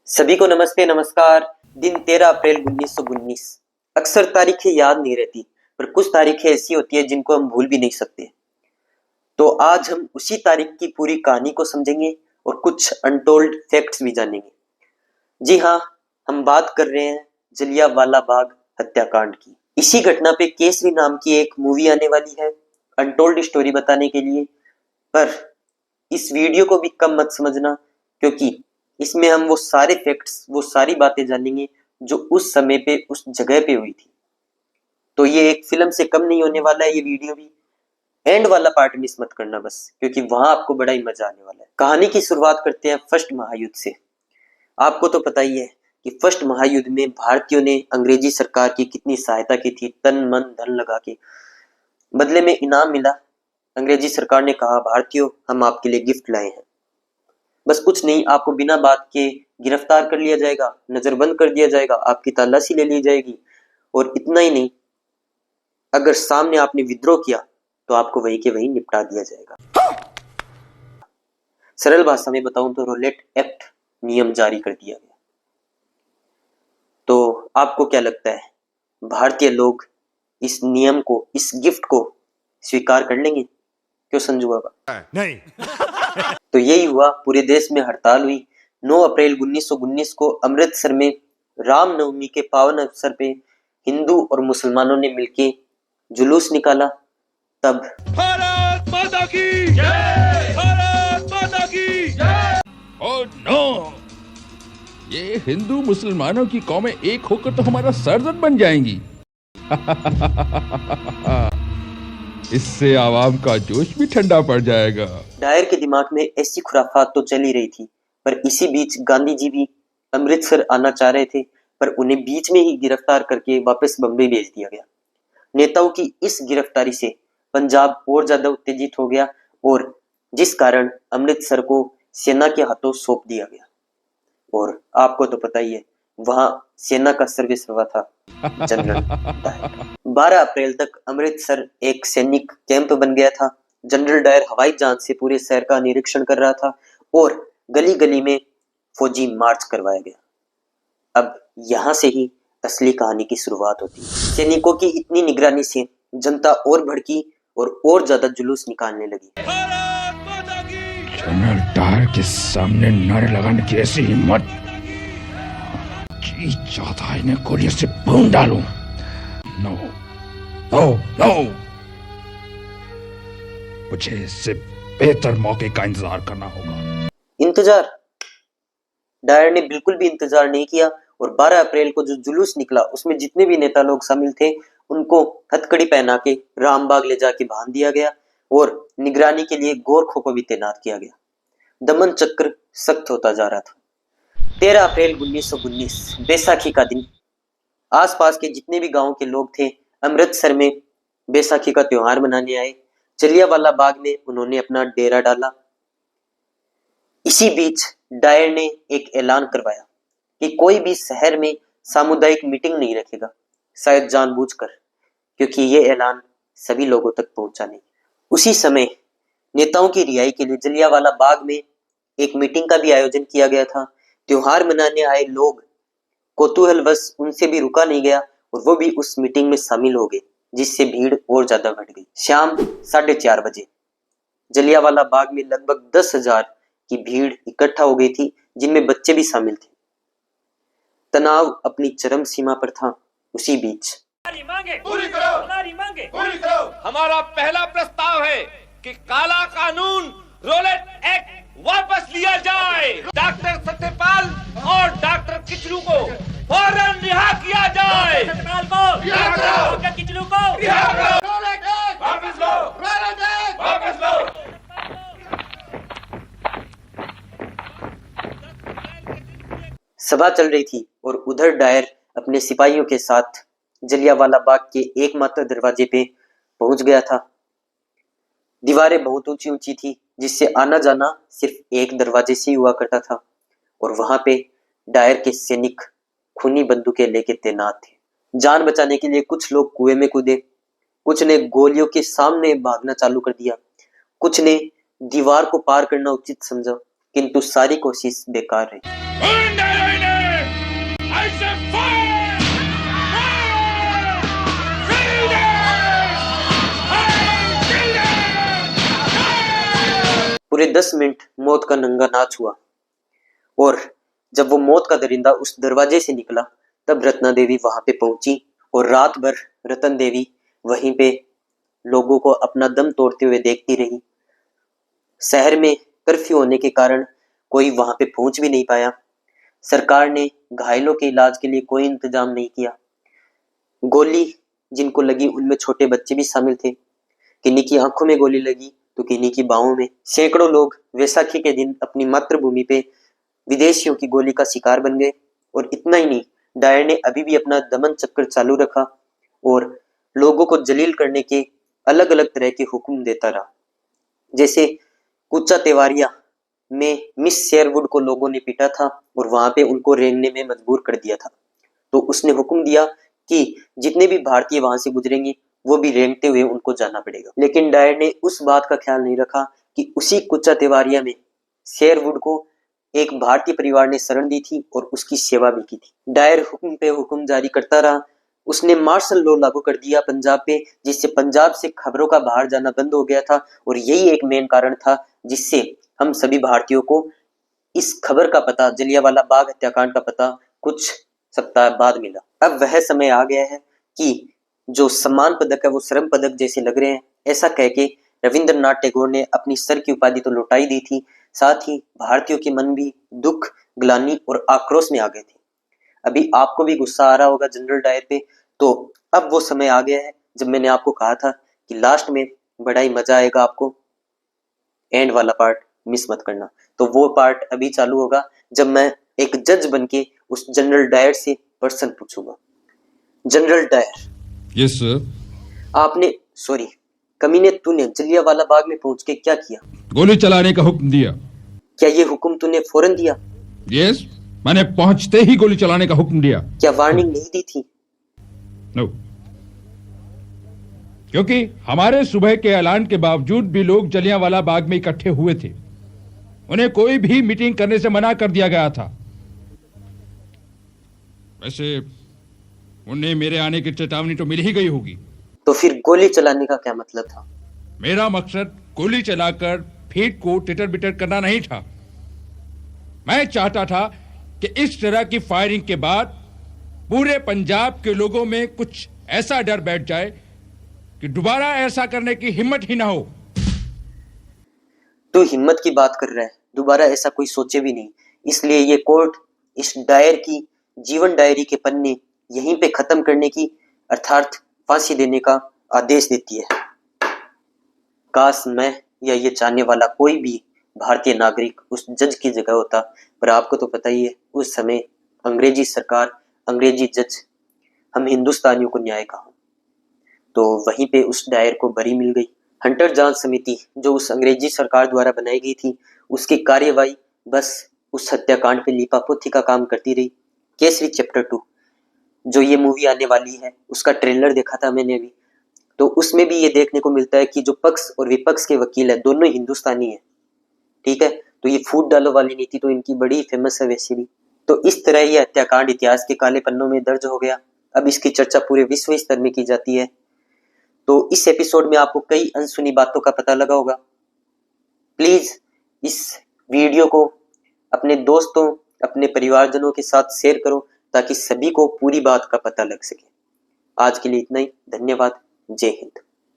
सभी को नमस्ते नमस्कार। दिन 13 अप्रैल 1919। अक्सर तारीखें याद नहीं रहती, पर कुछ तारीखें ऐसी होती है जिनको हम भूल भी नहीं सकते। तो आज हम उसी तारीख की पूरी कहानी को समझेंगे और कुछ अनटोल्ड फैक्ट्स भी जानेंगे। जी हाँ, हम बात कर रहे हैं जलियांवाला बाग हत्याकांड की। इसी घटना पे केसरी नाम की एक मूवी आने वाली है अनटोल्ड स्टोरी बताने के लिए। पर इस वीडियो को भी कम मत समझना, क्योंकि इसमें हम वो सारे फैक्ट्स, वो सारी बातें जानेंगे जो उस समय पे उस जगह पे हुई थी। तो ये एक फिल्म से कम नहीं होने वाला है ये वीडियो भी। एंड वाला पार्ट मिस मत करना बस, क्योंकि वहां आपको बड़ा ही मजा आने वाला है। कहानी की शुरुआत करते हैं फर्स्ट महायुद्ध से। आपको तो पता ही है कि फर्स्ट महायुद्ध में भारतीयों ने अंग्रेजी सरकार की कितनी सहायता की थी, तन मन धन लगा के। बदले में इनाम मिला। अंग्रेजी सरकार ने कहा, भारतीयों हम आपके लिए गिफ्ट लाए हैं। बस कुछ नहीं, आपको बिना बात के गिरफ्तार कर लिया जाएगा, नजरबंद कर दिया जाएगा, आपकी तलाशी ले ली जाएगी। और इतना ही नहीं, अगर सामने आपने विद्रोह किया तो आपको वहीं के वहीं निपटा दिया जाएगा। सरल भाषा में बताऊं तो रोलेट एक्ट नियम जारी कर दिया गया। तो आपको क्या लगता है, भारतीय लोग इस नियम को, इस गिफ्ट को स्वीकार कर लेंगे? क्यों संजू बाबा? नहीं। तो यही हुआ, पूरे देश में हड़ताल हुई। 9 अप्रैल 1919 को अमृतसर में रामनवमी के पावन अवसर पे हिंदू और मुसलमानों ने मिलकर जुलूस निकाला। तब भारत माता की जय, भारत माता की जय। ओह नो, ये हिंदू मुसलमानों की कौमें एक होकर तो हमारा सरजन बन जाएंगी। इससे आवाम का जोश भी ठंडा पड़ जाएगा। डायर के दिमाग में ऐसी खुराफात तो चल ही रही थी, पर इसी बीच गांधी जी भी अमृतसर आना चाह रहे थे, पर उन्हें बीच में ही गिरफ्तार करके वापस बम्बई भेज दिया गया। नेताओं की इस गिरफ्तारी से पंजाब और ज्यादा उत्तेजित हो गया, और जिस कारण अमृतसर को सेना के हाथों सौंप दिया गया। और आपको तो पता ही है, वहां सेना का सर्वेसर्वा था जनरल डायर। 12 अप्रैल तक अमृतसर एक सैनिक कैंप बन गया था। जनरल डायर हवाई जहाज से पूरे शहर का निरीक्षण कर रहा था और गली गली में फौजी मार्च करवाया गया। अब यहां से ही असली कहानी की शुरुआत होती है। सैनिकों की इतनी निगरानी से जनता और भड़की और ज्यादा जुलूस निकालने लगी। भारत माता की जनरल डायर के सामने नारे लगाने की ऐसी हिम्मत, जी चाहता है इन्हें गोलियों से भून डालूं। नो नो नो, मुझे इससे बेहतर मौके का इंतजार करना होगा। इंतजार? डायर ने बिल्कुल भी इंतजार नहीं किया, और 12 अप्रैल को जो जुलूस निकला उसमें जितने भी नेता लोग शामिल थे उनको हथकड़ी पहना के रामबाग ले जाके बांध दिया गया, और निगरानी के लिए गोरखों को भी तैनात किया गया। दमन चक्र सख्त होता जा रहा था। 13 अप्रैल 1919 बैसाखी का दिन। आसपास के जितने भी गांव के लोग थे अमृतसर में बैसाखी का त्योहार मनाने आए। जलियांवाला बाग में उन्होंने अपना डेरा डाला। इसी बीच डायर ने एक ऐलान करवाया कि कोई भी शहर में सामुदायिक मीटिंग नहीं रखेगा, शायद जानबूझकर, क्योंकि ये ऐलान सभी लोगों तक पहुंचा नहीं। उसी समय नेताओं की रिहाई के लिए जलियांवाला बाग में एक मीटिंग का भी आयोजन किया गया था। त्योहार मनाने आए लोग कौतूहलवश उनसे भी रुका नहीं गया, और वो भी उस मीटिंग में शामिल हो गए, जिससे भीड़ और ज्यादा बढ़ गई। शाम 4:30 बजे जलियांवाला बाग में लगभग 10,000 की भीड़ इकट्ठा हो गई थी, जिनमें बच्चे भी शामिल थे। तनाव अपनी चरम सीमा पर था। उसी बीच पूरी करो। हमारा पहला प्रस्ताव है कि काला कानून रोलेट एक्ट वापस लिया जाए। डॉक्टर सत्यपाल और डॉक्टर किचलू को फौरन रिहा किया जाए। सत्यपाल को रिहा करो, डॉक्टर किचलू को रिहा करो। रोलेट एक्ट वापस लो, रोलेट एक्ट वापस लो। सभा चल रही थी, और उधर डायर अपने सिपाहियों के साथ जलियांवाला बाग के एकमात्र दरवाजे पे पहुंच गया था। दीवारें बहुत ऊंची ऊंची थी, जिससे आना जाना सिर्फ एक दरवाजे से ही हुआ करता था, और वहां पे डायर के सैनिक खूनी बंदूकें लेके तैनात थे। जान बचाने के लिए कुछ लोग कुएं में कूदे, कुछ ने गोलियों के सामने भागना चालू कर दिया, कुछ ने दीवार को पार करना उचित समझा, किंतु सारी कोशिश बेकार रही। Attention, fire! Fire! पूरे 10 मिनट मौत का नंगा नाच हुआ और जब वो मौत का दरिंदा उस दरवाजे से निकला तब रत्ना देवी वहां पे पहुंची और रात भर रतन देवी वहीं पे लोगों को अपना दम तोड़ते हुए देखती रही। शहर में कर्फ्यू होने के कारण कोई वहां पे पहुंच भी नहीं पाया। सरकार ने घायलों के इलाज के लिए कोई इंतजाम नहीं किया। गोली जिनको लगी उनमें छोटे बच्चे भी शामिल थे। किन्हीं की आंखों में गोली लगी तो किन्हीं की बाहों में। सैकड़ों लोग वैसाखी के दिन अपनी मातृभूमि पे विदेशियों की गोली का शिकार बन गए। और इतना ही नहीं, डायर ने अभी भी अपना दमन चक्कर चालू रखा और लोगों को जलील करने के अलग अलग तरह के हुक्म देता रहा। जैसे कुचा तेवारिया में मिस शेरवुड को लोगों ने पीटा था और वहां पे उनको रेंगने में मजबूर कर दिया था, तो उसने हुक्म दिया कि जितने भी भारतीय वहां से गुजरेंगे वो भी रेंगते हुए उनको जाना पड़ेगा। लेकिन डायर ने उस बात का ख्याल नहीं रखा कि उसी कुचा तेवारिया में शेरवुड को एक भारतीय परिवार ने शरण दी थी और उसकी सेवा भी की थी। डायर हुक्म पे हुक्म जारी करता रहा। उसने मार्शल लॉ लागू कर दिया पंजाब पे, जिससे पंजाब से खबरों का बाहर जाना बंद हो गया था। और यही एक मेन कारण था जिससे हम सभी भारतीयों को इस खबर का पता, जलियांवाला बाग हत्याकांड का पता कुछ सप्ताह बाद मिला। अब वह समय आ गया है कि जो सम्मान पदक है वो श्रम पदक जैसे लग रहे हैं। ऐसा कह के रविंद्रनाथ टैगोर ने अपनी सर की उपाधि तो लौटाई दी थी, साथ ही भारतीयों के मन भी दुख, ग्लानि और आक्रोश में आ गए थे। अभी आपको भी गुस्सा आ रहा होगा जनरल डायर पे, तो अब वो समय आ गया है जब मैंने आपको कहा था कि लास्ट में बड़ा ही मजा आएगा आपको, एंड वाला पार्ट मिस मत करना। तो वो पार्ट अभी चालू होगा जब मैं एक जज बनके उस जनरल डायर से प्रश्न पूछूंगा। General Dyer, yes sir. आपने सॉरी कमीने, तूने जलियांवाला बाग में पहुंच के क्या किया? गोली चलाने का हुक्म दिया। क्या ये हुक्म तूने फौरन दिया? यस, मैंने पहुंचते ही गोली चलाने का हुक्म दिया। क्या वार्निंग नहीं दी थी? नो, क्योंकि हमारे सुबह के ऐलान के बावजूद भी लोग जलियांवाला बाग में इकट्ठे हुए थे। उन्हें कोई भी मीटिंग करने से मना कर दिया गया था। वैसे उन्हें मेरे आने की चेतावनी तो मिल ही गई होगी। तो फिर गोली चलाने का क्या मतलब था? मेरा मकसद गोली चलाकर फीट को तितर बितर करना नहीं था। मैं चाहता था कि इस तरह की फायरिंग के बाद पूरे पंजाब के लोगों में कुछ ऐसा डर बैठ जाए कि दोबारा ऐसा करने की हिम्मत ही ना हो। तू हिम्मत की बात कर रहा है, दोबारा ऐसा कोई सोचे भी नहीं। इसलिए ये कोर्ट इस डायर की जीवन डायरी के पन्ने यहीं पे खत्म करने की अर्थात फांसी देने का आदेश देती है। काश मैं या ये चाहने वाला कोई भी भारतीय नागरिक उस जज की जगह होता, पर आपको तो पता ही है उस समय अंग्रेजी सरकार, अंग्रेजी जज, हम हिंदुस्तानियों को न्याय कहा। तो वहीं पे उस डायर को बरी मिल गई। हंटर जांच समिति जो उस अंग्रेजी सरकार द्वारा बनाई गई थी, उसकी कार्यवाही बस उस हत्याकांड पे लीपापोती का काम करती रही। केसरी चैप्टर 2 जो ये मूवी आने वाली है उसका ट्रेलर देखा था मैंने अभी, तो उसमें भी ये देखने को मिलता है कि जो पक्ष और विपक्ष के वकील है दोनों हिंदुस्तानी है। ठीक है, तो ये फूट डालो वाली नीति तो इनकी बड़ी फेमस है वैसे भी। तो इस तरह ये हत्याकांड इतिहास के काले पन्नों में दर्ज हो गया। अब इसकी चर्चा पूरे विश्व स्तर में की जाती है। तो इस एपिसोड में आपको कई अनसुनी बातों का पता लगा होगा। प्लीज इस वीडियो को अपने दोस्तों, अपने परिवारजनों के साथ शेयर करो ताकि सभी को पूरी बात का पता लग सके। आज के लिए इतना ही, धन्यवाद, जय हिंद।